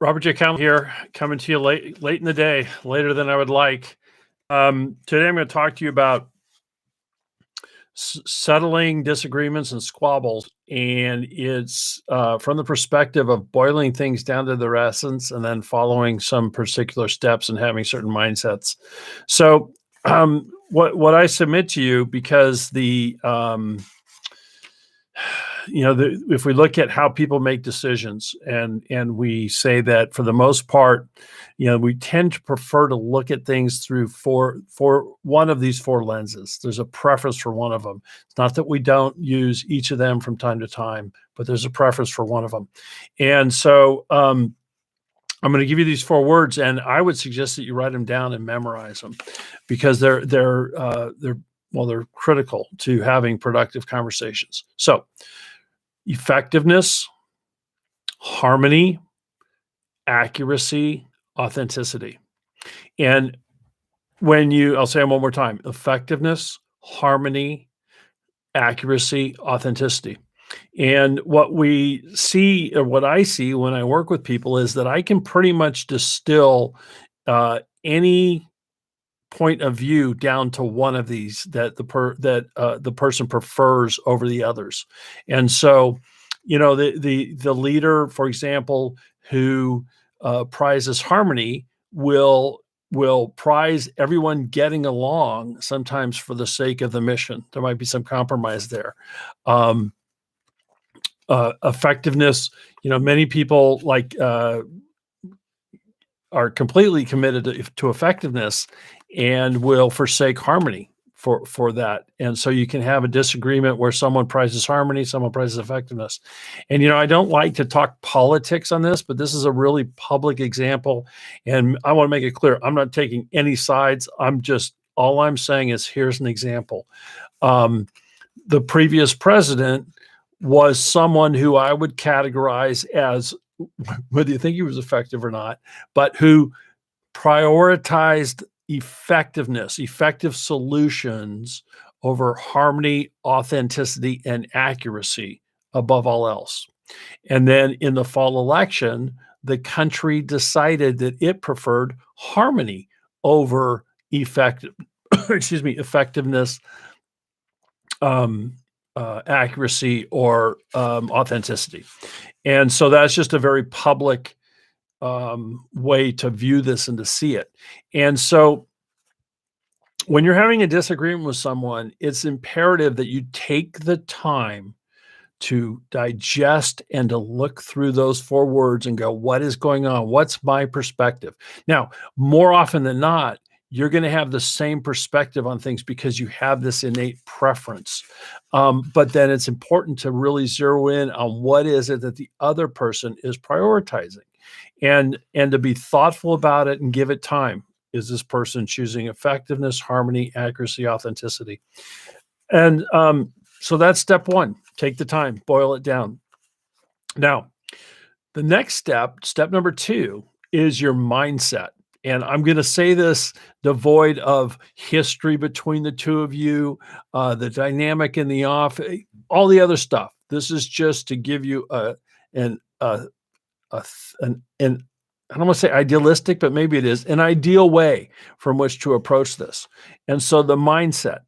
Robert J. Campbell here, coming to you late in the day, later than I would like. Today, I'm going to talk to you about settling disagreements and squabbles, and it's from the perspective of boiling things down to their essence, and then following some particular steps and having certain mindsets. So, what I submit to you, because if we look at how people make decisions, and we say that for the most part, we tend to prefer to look at things through for one of these four lenses. There's a preference for one of them. It's not that we don't use each of them from time to time, but there's a preference for one of them. And so I'm going to give you these four words, and I would suggest that you write them down and memorize them, because they're critical to having productive conversations. So, effectiveness, harmony, accuracy, authenticity. And I'll say them one more time: effectiveness, harmony, accuracy, authenticity. And what we see, or what I see when I work with people, is that I can pretty much distill any point of view down to one of these that the person prefers over the others. And so, the leader, for example, who prizes harmony will prize everyone getting along, sometimes for the sake of the mission. There might be some compromise there. Effectiveness, many people are completely committed to effectiveness and will forsake harmony for that. And so you can have a disagreement where someone prizes harmony, someone prizes effectiveness. And, I don't like to talk politics on this, but this is a really public example. And I want to make it clear, I'm not taking any sides. All I'm saying is, here's an example. The previous president was someone who I would categorize as, whether you think he was effective or not, but who prioritized effective solutions over harmony, authenticity, and accuracy above all else. And then in the fall election, the country decided that it preferred harmony over effectiveness, accuracy, or authenticity. And so that's just a very public way to view this and to see it. And so when you're having a disagreement with someone, it's imperative that you take the time to digest and to look through those four words and go, what is going on? What's my perspective? Now, more often than not, you're going to have the same perspective on things because you have this innate preference. But then it's important to really zero in on what is it that the other person is prioritizing, and to be thoughtful about it and give it time. Is this person choosing effectiveness, harmony, accuracy, authenticity? And so that's step one. Take the time, boil it down. Now, the next step number two, is your mindset. And I'm going to say this devoid of history between the two of you, the dynamic in the office, all the other stuff. This is just to give you an I don't want to say idealistic, but maybe it is an ideal way from which to approach this. And so the mindset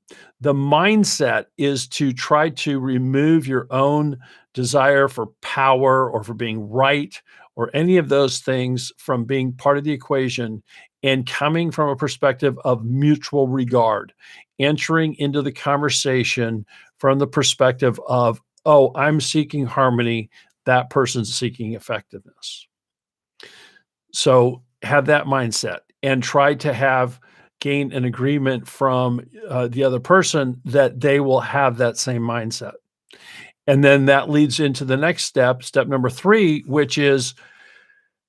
is to try to remove your own desire for power or for being right or any of those things from being part of the equation, and coming from a perspective of mutual regard, entering into the conversation from the perspective of, oh, I'm seeking harmony, that person's seeking effectiveness. So have that mindset and try to gain an agreement from the other person that they will have that same mindset. And then that leads into the next step number three, which is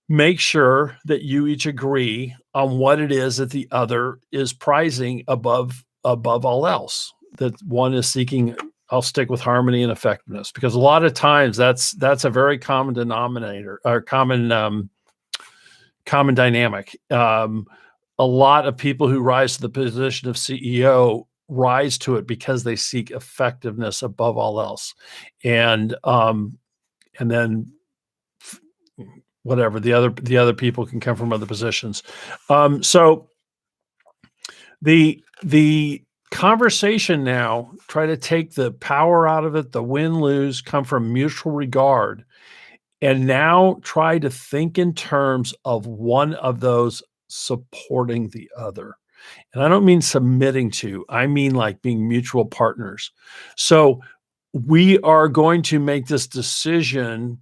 make sure that you each agree on what it is that the other is prizing above all else. That one is seeking, I'll stick with harmony and effectiveness, because a lot of times that's a very common denominator, or common dynamic. A lot of people who rise to the position of CEO rise to it because they seek effectiveness above all else. And then whatever the other people can come from other positions. So the conversation now, try to take the power out of it, the win lose come from mutual regard, and now try to think in terms of one of those supporting the other. And I don't mean submitting to, I mean like being mutual partners. So we are going to make this decision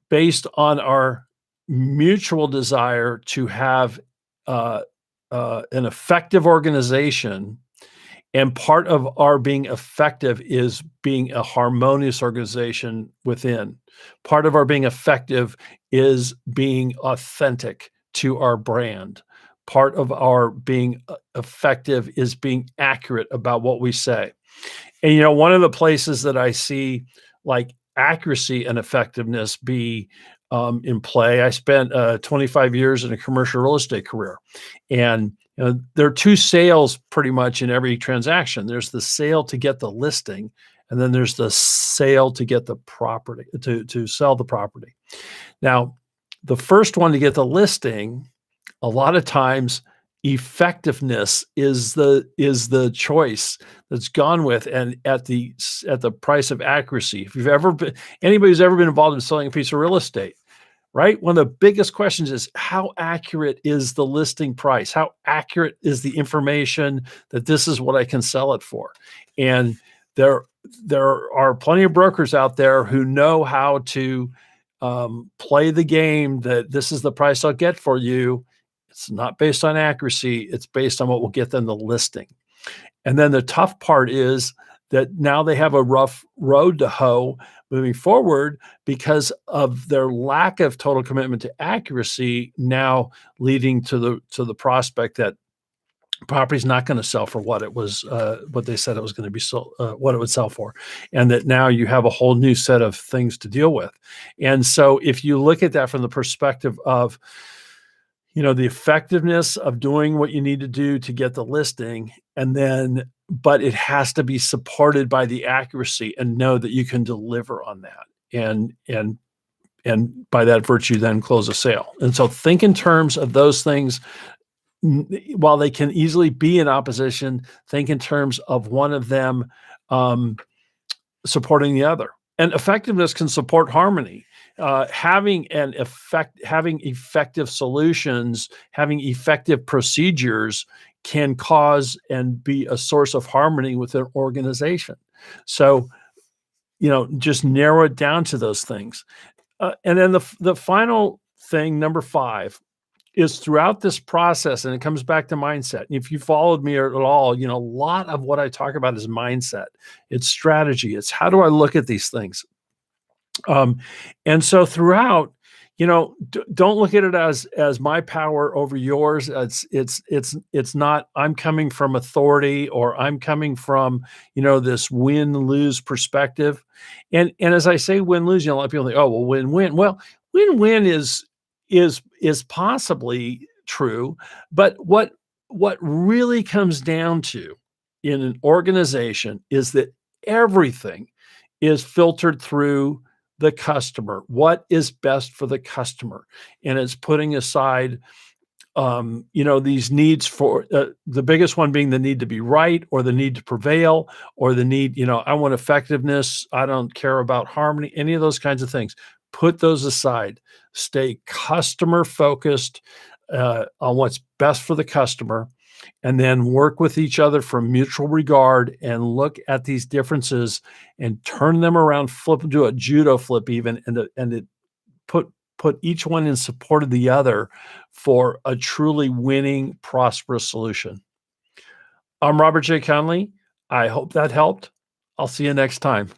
based on our mutual desire to have uh, an effective organization. And part of our being effective is being a harmonious organization within. Part of our being effective is being authentic to our brand. Part of our being effective is being accurate about what we say. And, one of the places that I see like accuracy and effectiveness be in play, I spent 25 years in a commercial real estate career. And there are two sales pretty much in every transaction. There's the sale to get the listing, and then there's the sale to get the property, to sell the property. Now, the first one to get the listing, a lot of times effectiveness is the choice that's gone with, and at the price of accuracy. If you've ever been anybody who's ever been involved in selling a piece of real estate, right? One of the biggest questions is, how accurate is the listing price? How accurate is the information that this is what I can sell it for? And there there are plenty of brokers out there who know how to play the game that this is the price I'll get for you. It's not based on accuracy. It's based on what will get them the listing. And then the tough part is that now they have a rough road to hoe moving forward because of their lack of total commitment to accuracy, now leading to the prospect that property's not going to sell for what they said it was going to be sold, what it would sell for, and that now you have a whole new set of things to deal with. And so if you look at that from the perspective of the effectiveness of doing what you need to do to get the listing, and then but it has to be supported by the accuracy, and know that you can deliver on that, and by that virtue then close a sale. And so think in terms of those things. While they can easily be in opposition, think in terms of one of them um, supporting the other. And effectiveness can support harmony. Having effective solutions, having effective procedures can cause and be a source of harmony with an organization. So, just narrow it down to those things. And then the final thing, number 5, is throughout this process, and it comes back to mindset. And if you followed me at all, a lot of what I talk about is mindset. It's strategy. It's how do I look at these things? Um, and so throughout, don't look at it as my power over yours. It's not I'm coming from authority, or I'm coming from this win lose perspective. And as I say win lose, a lot of people think, oh well, win win. Well, win win is possibly true, but what really comes down to in an organization is that everything is filtered through the customer. What is best for the customer? And it's putting aside, these needs for the biggest one being the need to be right, or the need to prevail, or the need, I want effectiveness. I don't care about harmony, any of those kinds of things. Put those aside. Stay customer focused on what's best for the customer, and then work with each other from mutual regard, and look at these differences and turn them around, flip, do a judo flip even, and put each one in support of the other for a truly winning, prosperous solution. I'm Robert J. Conley. I hope that helped. I'll see you next time.